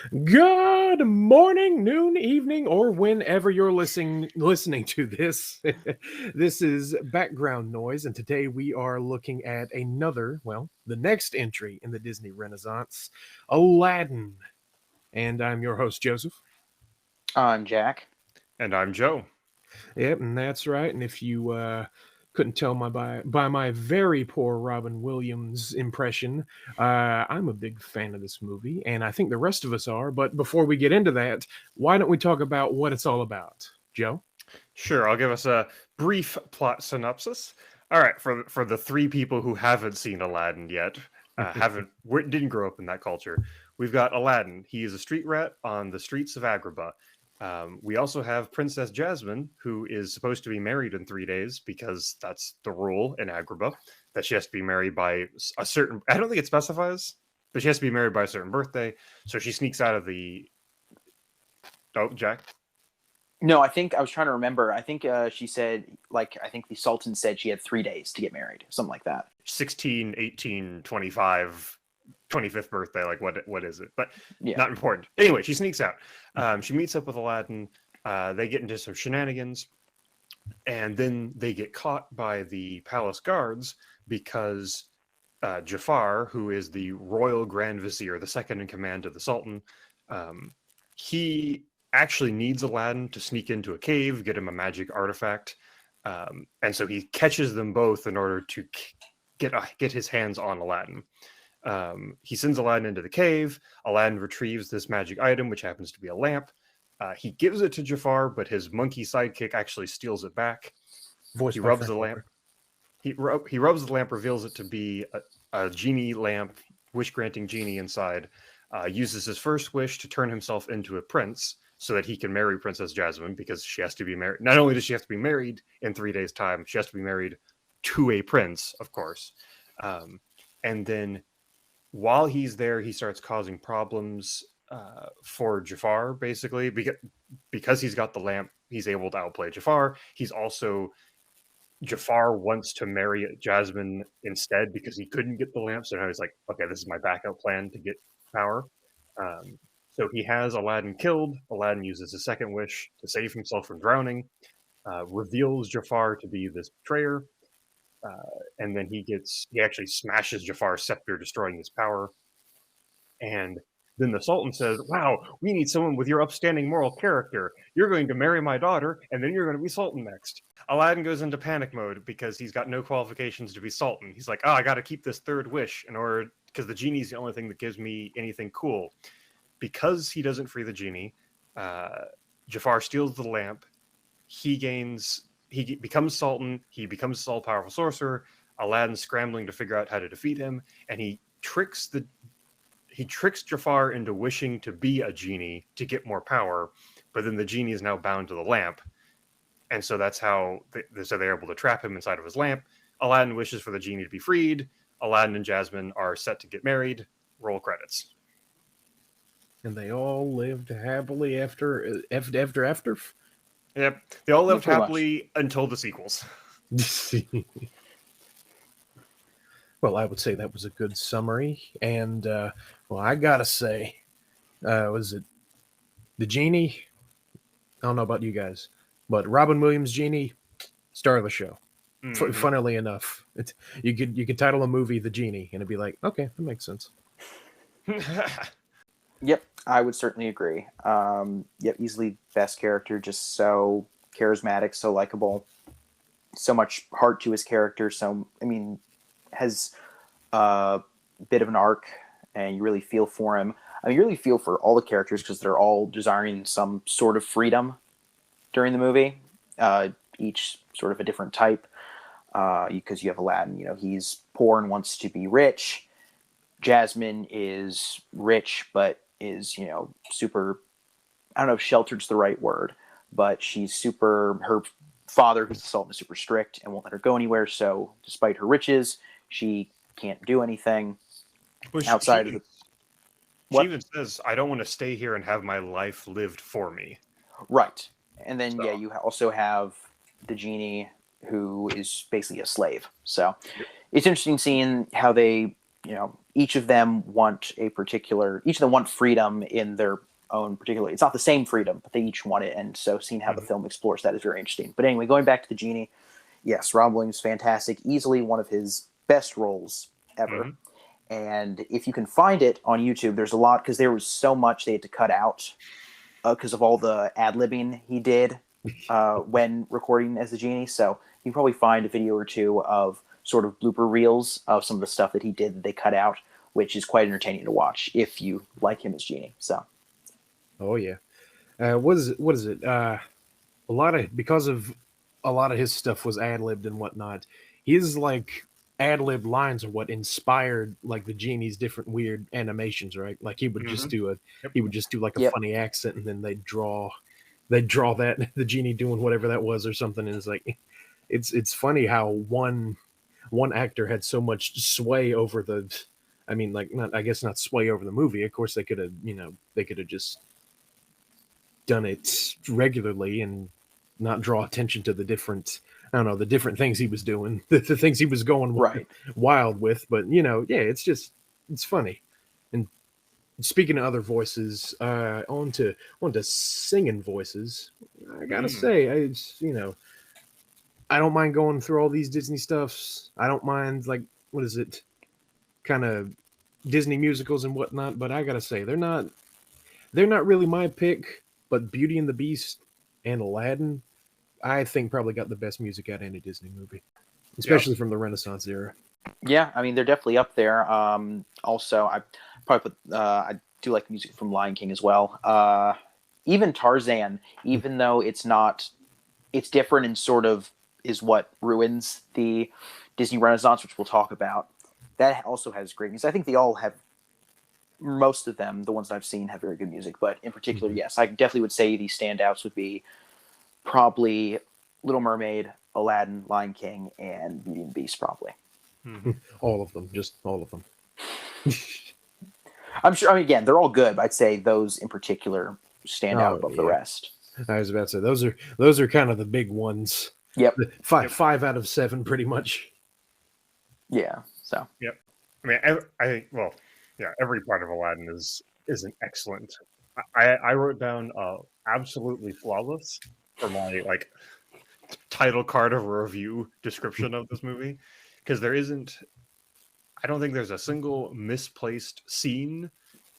Good morning, noon, evening, or whenever you're listening to this. This is background noise, and today we are looking at the next entry in the Disney Renaissance, Aladdin. And I'm your host, Joseph. I'm Jack. And I'm Joe. Yep, and that's right. And if you couldn't tell by my very poor Robin Williams impression, I'm a big fan of this movie, and I think the rest of us are. But before we get into that, why don't we talk about what it's all about, Joe? Sure, I'll give us a brief plot synopsis. All right, for the three people who haven't seen Aladdin yet, didn't grow up in that culture, we've got Aladdin. He is a street rat on the streets of Agrabah. We also have Princess Jasmine, who is supposed to be married in 3 days because that's the rule in Agrabah, that she has to be married by a certain. I don't think it specifies, but she has to be married by a certain birthday. So she sneaks out of the. Oh, Jack. No, I think I was trying to remember. I think she said, I think the Sultan said she had 3 days to get married, something like that. 16, 18, 25, 25th birthday. Like, what is it? But Yeah. not important. Anyway, she sneaks out. She meets up with Aladdin. They get into some shenanigans. And then they get caught by the palace guards because Jafar, who is the royal grand vizier, the second in command to the Sultan, he actually needs Aladdin to sneak into a cave, get him a magic artifact. And so he catches them both in order to get his hands on Aladdin. He sends Aladdin into the cave. Aladdin retrieves this magic item, which happens to be a lamp. He gives it to Jafar, but his monkey sidekick actually steals it back. He rubs the lamp. He rubs the lamp, reveals it to be a genie lamp, wish-granting genie inside. Uses his first wish to turn himself into a prince so that he can marry Princess Jasmine, because she has to be married. Not only does she have to be married in 3 days' time, she has to be married to a prince, of course. And then while he's there, he starts causing problems for Jafar, basically, because he's got the lamp. He's able to outplay Jafar. Jafar wants to marry Jasmine instead because he couldn't get the lamp. So now he's like, okay, this is my backup plan to get power. So he has Aladdin killed. Aladdin uses his second wish to save himself from drowning, reveals Jafar to be this betrayer, and then he actually smashes Jafar's scepter, destroying his power. And then the Sultan says, wow, we need someone with your upstanding moral character. You're going to marry my daughter, and then you're going to be Sultan next. Aladdin goes into panic mode because he's got no qualifications to be Sultan. He's like, I got to keep this third wish because the genie's the only thing that gives me anything cool. Because he doesn't free the genie, Jafar steals the lamp. He becomes Sultan. He becomes this all-powerful sorcerer. Aladdin's scrambling to figure out how to defeat him, and he tricks Jafar into wishing to be a genie to get more power, but then the genie is now bound to the lamp, and so that's how they're able to trap him inside of his lamp. Aladdin wishes for the genie to be freed. Aladdin and Jasmine are set to get married. Roll credits. And they all lived happily after. Yep, they all lived happily until the sequels. Well, I would say that was a good summary. And, I gotta say, was it the genie? I don't know about you guys, but Robin Williams' genie, star of the show. Mm-hmm. Funnily enough, you could title a movie "The Genie" and it'd be like, okay, that makes sense. Yep, I would certainly agree. Yep, easily best character, just so charismatic, so likable, so much heart to his character. So, has a bit of an arc, and you really feel for him. You really feel for all the characters because they're all desiring some sort of freedom during the movie, each sort of a different type. Because you have Aladdin, he's poor and wants to be rich. Jasmine is rich, but is, super, I don't know if sheltered's the right word, but her father, who's the Sultan, is super strict and won't let her go anywhere. So despite her riches, she can't do anything outside of the... She even says, I don't want to stay here and have my life lived for me. Right. And then, you also have the genie, who is basically a slave. So it's interesting seeing how they, each of them want freedom in their own particular. It's not the same freedom, but they each want it, and so seeing how the film explores that is very interesting. But anyway, going back to the genie, yes, Rob Williams fantastic, easily one of his best roles ever. Mhm. And if you can find it on YouTube, there's a lot, because there was so much they had to cut out because of all the ad-libbing he did when recording as the genie. So you can probably find a video or two of sort of blooper reels of some of the stuff that he did that they cut out, which is quite entertaining to watch if you like him as genie. So, Oh yeah. What is it? What is it? A lot of because of a lot of his stuff was ad libbed and whatnot. His like ad libbed lines are what inspired like the genie's different weird animations, right? Like he would just Mhm. do a Yep. he would just do like a Yep. funny accent, and then they'd draw that the genie doing whatever that was or something. And it's like it's funny how one actor had so much sway over the. I mean, like not I guess not sway over the movie. Of course, they could have just done it regularly and not draw attention to the different I don't know the different things he was doing, the things he was going right. wild with. But yeah, it's funny. And speaking of other voices, on to singing voices. I gotta Mm. say, I don't mind going through all these Disney stuffs. I don't mind like what is it, kind of Disney musicals and whatnot. But I gotta say, they're not really my pick. But Beauty and the Beast and Aladdin, I think probably got the best music out of any Disney movie, Yep. especially from the Renaissance era. Yeah, I mean they're definitely up there. Also, I probably put I do like music from Lion King as well. Even Tarzan, even though it's different and sort of is what ruins the Disney Renaissance, which we'll talk about. That also has great music. I think they all have, most of them, the ones that I've seen, have very good music. But in particular, Mhm. yes, I definitely would say the standouts would be probably Little Mermaid, Aladdin, Lion King, and Beauty and the Beast, probably. Mhm. All of them, just all of them. I'm sure. I mean, again, they're all good, but I'd say those in particular stand out Oh above the yeah, rest. I was about to say those are kind of the big ones. Yep. Five Yep. five out of seven, pretty much. Yeah. So. Yep. I mean, I think. Well, yeah. Every part of Aladdin is an excellent. I wrote down absolutely flawless for my like title card of a review description of this movie, because there isn't. I don't think there's a single misplaced scene.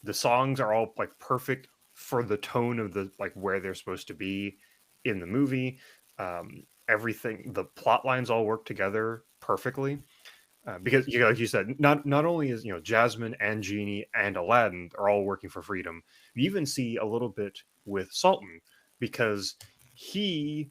The songs are all like perfect for the tone of the like where they're supposed to be in the movie. Everything, the plot lines all work together perfectly. Because like you said, not only is Jasmine and Genie and Aladdin are all working for freedom. You even see a little bit with Sultan, because he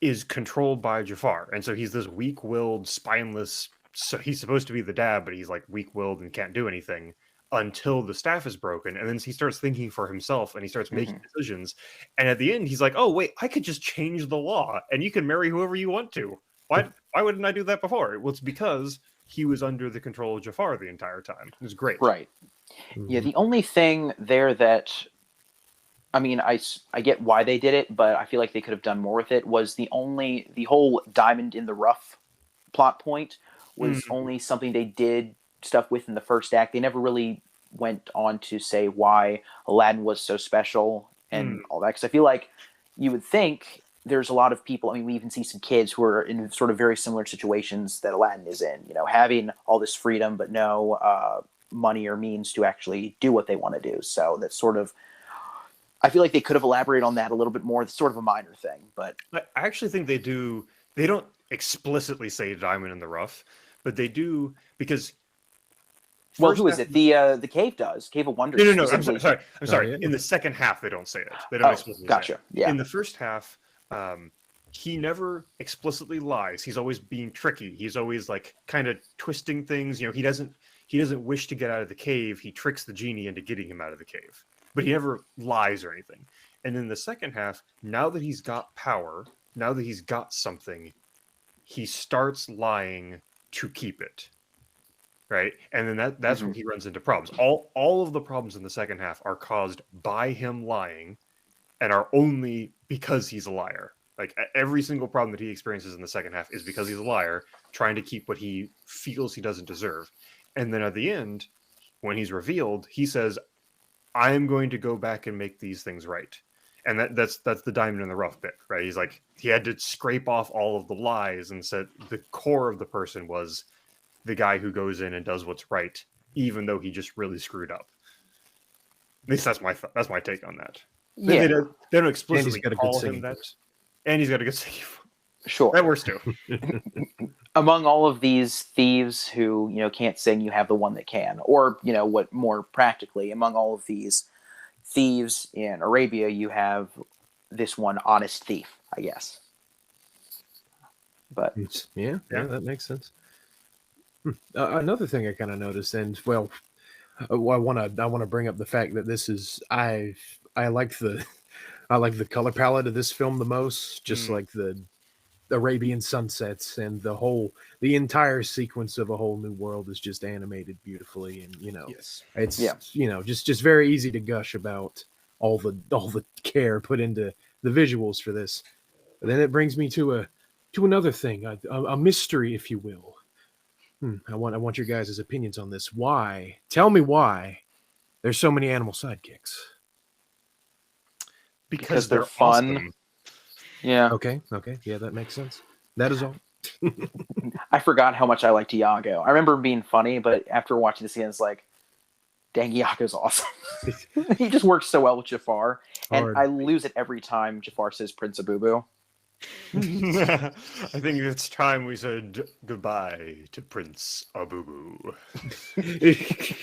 is controlled by Jafar, and so he's this weak-willed, spineless. So he's supposed to be the dad, but he's like weak-willed and can't do anything until the staff is broken, and then he starts thinking for himself and he starts making decisions. And at the end, he's like, "Oh wait, I could just change the law, and you can marry whoever you want to. Why wouldn't I do that before?" Well, it's because he was under the control of Jafar the entire time. It was great. Right. Yeah. Mhm. The only thing there that, I mean, I get why they did it, but I feel like they could have done more with it. Was the whole diamond in the rough plot point was Mm, only something they did stuff with in the first act. They never really went on to say why Aladdin was so special mm, and all that. Because I feel like you would think there's a lot of people. I mean, we even see some kids who are in sort of very similar situations that Aladdin is in. Having all this freedom but no money or means to actually do what they want to do. So that's sort of. I feel like they could have elaborated on that a little bit more. It's sort of a minor thing, but I actually think they do. They don't explicitly say diamond in the rough, but they do, because well, first who is half. it? The cave does. Cave of No, Wonders no, no. I'm specifically. sorry. I'm Oh sorry. yeah. In the second half, they don't say it. They don't Oh, explicitly say it. gotcha. Yeah. In the first half, he never explicitly lies. He's always being tricky. He's always like kind of twisting things. He doesn't wish to get out of the cave. He tricks the genie into getting him out of the cave, but he never lies or anything. And in the second half, now that he's got power, now that he's got something, he starts lying to keep it. Right, and then that's hmm where he runs into problems. All of the problems in the second half are caused by him lying, and are only because he's a liar. Like every single problem that he experiences in the second half is because he's a liar, trying to keep what he feels he doesn't deserve. And then at the end, when he's revealed, he says, I am going to go back and make these things right. And that's the diamond in the rough bit, right? He's like, he had to scrape off all of the lies and said the core of the person was the guy who goes in and does what's right, even though he just really screwed up. At least that's my take on that. Yeah, They don't explicitly got a good call him singing that. voice. And he's got a good singing voice. sure. That works too. Among all of these thieves who can't sing, you have the one that can, or what more practically, among all of these thieves in Arabia, you have this one honest thief, I guess. But Yeah, that makes sense. Another thing I kind of noticed, and well, I want to bring up the fact that this is I like the color palette of this film the most, just like the Arabian sunsets and the entire sequence of A Whole New World is just animated beautifully, and Yes. it's Yeah. just very easy to gush about all the care put into the visuals for this. But then it brings me to another thing, a mystery, if you will. I want your guys' opinions on this. Why? Tell me why there's so many animal sidekicks. Because they're they're fun. awesome. Yeah. Okay, yeah, that makes sense. That is all. I forgot how much I liked Iago. I remember him being funny, but after watching this again, it's like, dang, Iago's awesome. He just works so well with Jafar. And Hard. I lose it every time Jafar says Prince Abubu. I think it's time we said goodbye to Prince Abubu. Because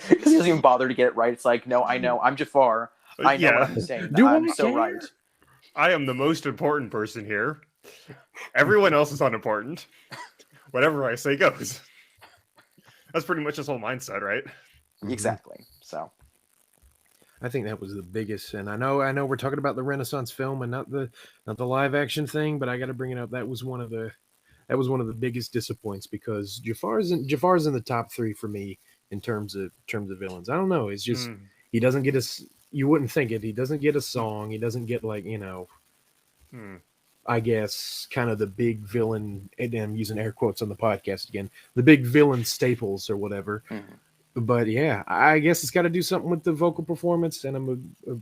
he doesn't even bother to get it right. It's like, no, I know. I'm Jafar. I know what I'm saying. Do I'm I so care? right. I am the most important person here. Everyone else is unimportant. Whatever I say goes. That's pretty much his whole mindset, right? Exactly. So I think that was the biggest, and I know we're talking about the Renaissance film and not the live action thing, but I got to bring it up. That was one of the biggest disappoints, because Jafar's in the top 3 for me in terms of villains. I don't know. It's just he doesn't get a. You wouldn't think it. He doesn't get a song. He doesn't get I guess kind of the big villain. And I'm using air quotes on the podcast again. The big villain staples or whatever. But yeah, I guess it's got to do something with the vocal performance, and I'm a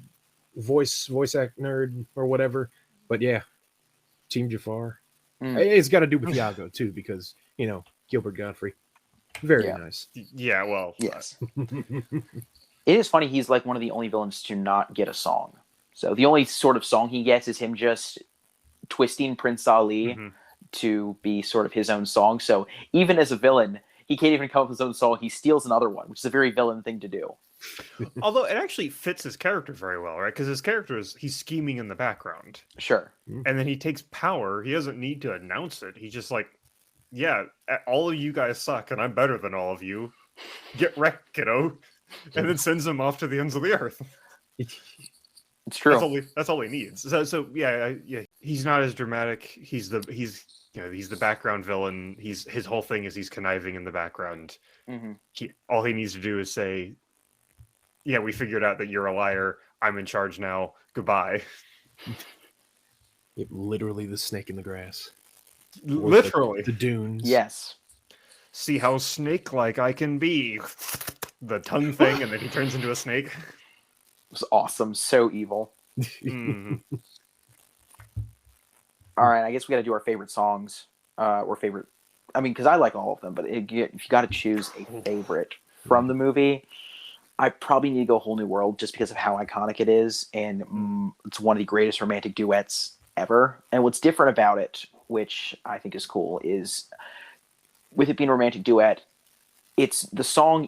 voice act nerd or whatever. But yeah, Team Jafar. It's got to do with Iago too, because Gilbert Godfrey, very nice. Yeah, well, yes. It is funny. He's like one of the only villains to not get a song. So the only sort of song he gets is him just twisting Prince Ali to be sort of his own song. So even as a villain, he can't even come up with his own song. He steals another one, which is a very villain thing to do. although it actually fits his character very well, right? Because his character he's scheming in the background. Sure. And then he takes power. He doesn't need to announce it. He's just like, yeah, all of you guys suck, and I'm better than all of you. Get wrecked, kiddo. And then sends him off to the ends of the earth. It's true. That's all he needs. So yeah, he's not as dramatic. He's the background villain. His whole thing is he's conniving in the background. All he needs to do is say, yeah, we figured out that you're a liar. I'm in charge now. Goodbye. Literally the snake in the grass. Literally. The dunes. Yes. See how snake-like I can be. The tongue thing, and then he turns into a snake. It was awesome. So evil. All right, I guess we got to do our favorite songs. Because I like all of them, but if you got to choose a favorite from the movie, I probably need to go Whole New World, just because of how iconic it is, and it's one of the greatest romantic duets ever. And what's different about it, which I think is cool, is with it being a romantic duet, it's cool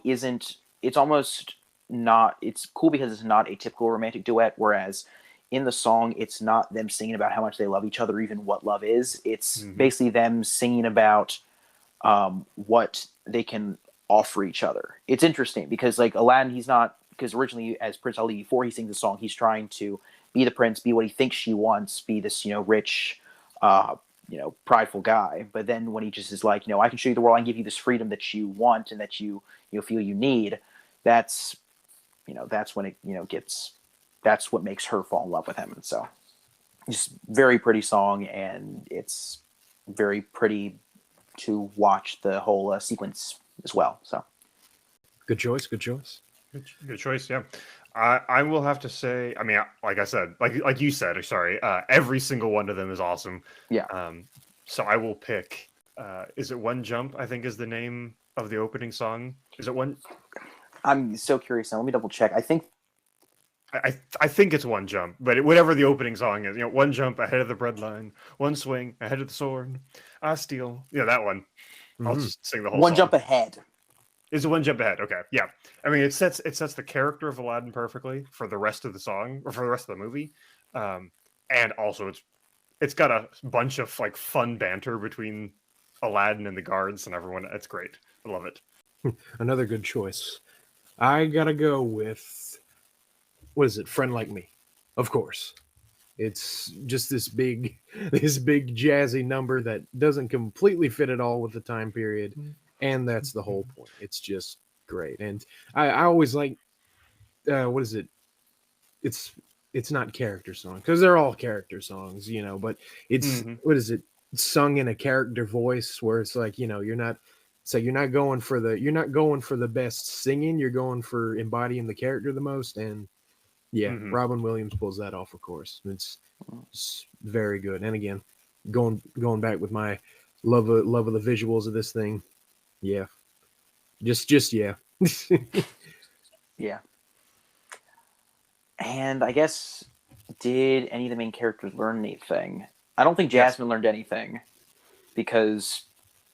because it's not a typical romantic duet, whereas in the song, it's not them singing about how much they love each other, or even what love is. It's basically them singing about what they can offer each other. It's interesting because, like, Aladdin, because originally as Prince Ali, before he sings the song, he's trying to be the prince, be what he thinks she wants, be this, rich, prideful guy. But then when he just is like, I can show you the world, I can give you this freedom that you want and that you feel you need, that's when it gets, that's what makes her fall in love with him. And so just very pretty song, and it's very pretty to watch the whole sequence as well. So Good choice. Good choice. Good choice. Yeah, I will have to say. I mean, like I said, like you said. Sorry, every single one of them is awesome. yeah, So I will pick. Is it One Jump? I think is the name of the opening song. Is it one? I'm so curious now. Let me double check. I think I think it's One Jump, but whatever the opening song is, One Jump ahead of the breadline, one swing ahead of the sword, I steal. Yeah, that one. I'll Mhm. just sing the whole One song. Jump Ahead. Is One Jump Ahead? Okay, yeah. I mean, it sets the character of Aladdin perfectly for the rest of the song or for the rest of the movie, and also it's got a bunch of like fun banter between Aladdin and the guards and everyone. It's great. I love it. Another good choice. I gotta go with, what is it? Friend Like Me. Of course. It's just this big this big jazzy number that doesn't completely fit at all with the time period. And that's the whole point. It's just great. And I always like, what is it? It's it's not character song, because they're all character songs, but it's, Mhm. what is it, sung in a character voice, where it's like, you're not, so you're not going for the best singing, you're going for embodying the character the most. And yeah, Mhm. Robin Williams pulls that off, of course. It's very good. And again, going back with my love of the visuals of this thing. Yeah. Just yeah. Yeah. And I guess, did any of the main characters learn anything? I don't think Yes. Jasmine learned anything because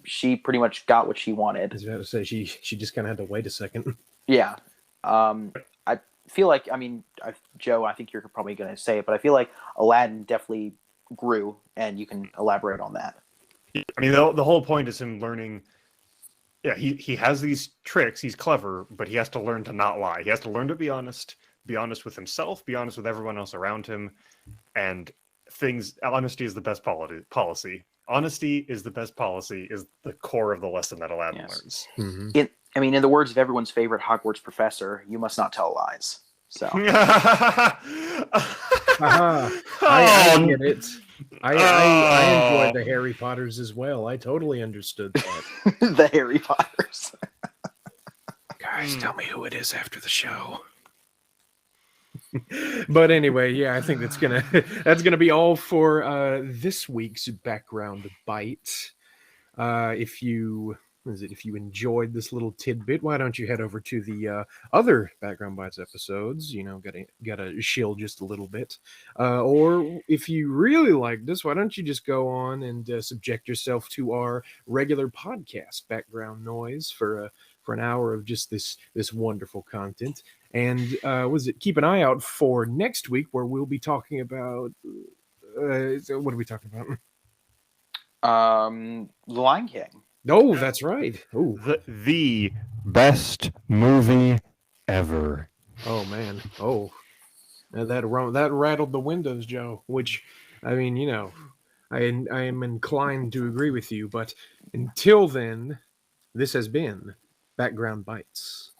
she pretty much got what she I wanted. was about to say she just kind of had to wait a second. Yeah. I feel like, I mean, Joe, I think you're probably going to say it, but I feel like Aladdin definitely grew, and you can elaborate on that. I mean, the whole point is him learning. Yeah, he has these tricks. He's clever, but he has to learn to not lie. He has to learn to be honest with himself, be honest with everyone else around him, and honesty is the best policy. Honesty is the best policy is the core of the lesson that Aladdin Yes. learns. Mhm. I mean, in the words of everyone's favorite Hogwarts professor, you must not tell lies. So Haha. I get it. I enjoyed the Harry Potters as well. I totally understood that. the Harry Potters. Guys, tell me who it is after the show. But anyway, yeah, I think that's gonna be all for this week's background bite. If you enjoyed this little tidbit, why don't you head over to the other background bites episodes? Gotta shield just a little bit. Or if you really like this, why don't you just go on and subject yourself to our regular podcast background noise for an hour of just this wonderful content. And keep an eye out for next week, where we'll be talking about what are we talking about? The Lion King. Oh, that's right. Oh, The best movie ever. oh man. Oh, that rattled the windows, Joe. Which, I mean, I am inclined to agree with you. But until then, this has been Background Bites.